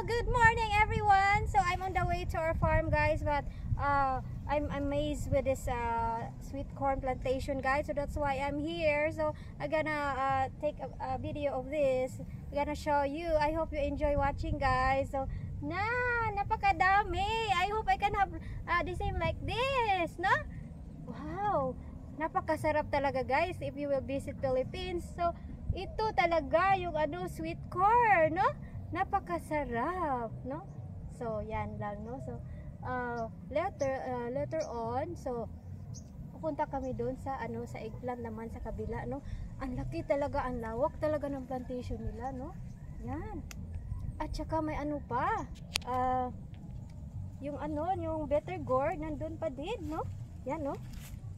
Good morning everyone. So I'm on the way to our farm, guys, but I'm amazed with this sweet corn plantation, guys, so that's why I'm here. So I'm gonna take a video of this. I'm gonna show you. I hope you enjoy watching, guys. So napakadami. I hope I can have the same like this, no? Wow, napakasarap talaga, guys, if you will visit Philippines. So ito talaga yung sweet corn, no? Napakasarap, no? So yan lang, no? So later on, so pupunta kami doon sa sa eggplant naman sa kabila, no? Ang laki talaga, ang lawak talaga ng plantation nila, no? Yan. At saka may pa, yung yung better gourd nandun pa din, no? Yan, no?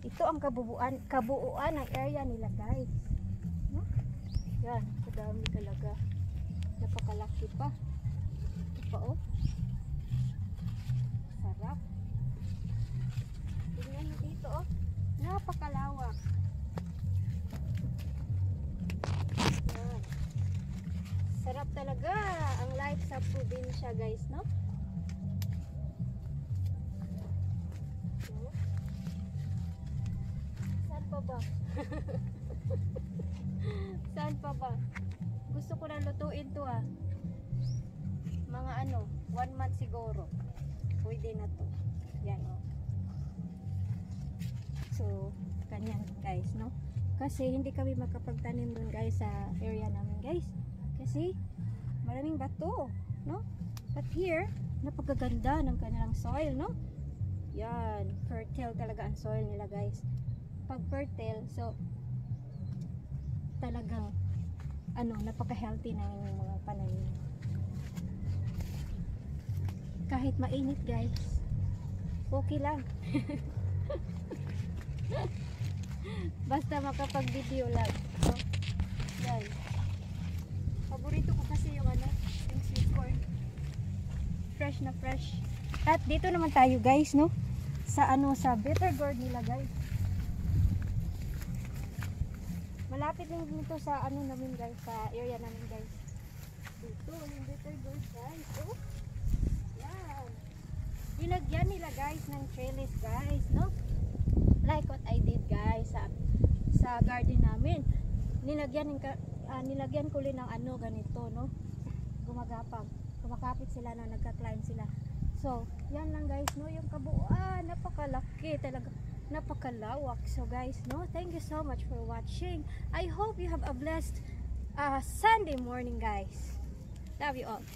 Ito ang kabuuan ng area nila, guys, no? Yan, kadami talaga. Napakalaki pa. Ito pa, oh. Sarap. Tingnan nyo dito, oh. Napakalawak. Yan. Sarap talaga ang life sa probinsya, guys, no? Saan pa ba? Saan pa ba? Gusto ko na lutuin to, mga 1 month siguro pwede na to. Yan, oh. So ganyan, guys, no? Kasi hindi kami makapagtanim dun, guys, sa area namin, guys, kasi maraming bato, no? But here, napakaganda ng kanilang soil, no? Yan, fertile talaga ang soil nila, guys. Pag fertile, so talagang napaka-healthy na yung mga pananim. Kahit mainit, guys, okay lang. Basta makapag-video lang. So, yan. Paborito ko kasi yung yung sweet corn. Fresh na fresh. At dito naman tayo, guys, no? Sa sa bitter gourd nila, guys. Malapit lang dito sa namin, guys, sa area namin, guys. Dito yung bitter gourd, guys. Oh. Yan. Nilagyan nila, guys, ng trellis, guys, no? Like what I did, guys, sa garden namin. Nilagyan ko rin ng ganito, no? Gumagapang. Kumakapit sila na nagka-climb sila. So, yan lang, guys, no? Yung kabuuan, napakalaki talaga. Napakalawak. So guys, no, thank you so much for watching. I hope you have a blessed Sunday morning, guys. Love you all.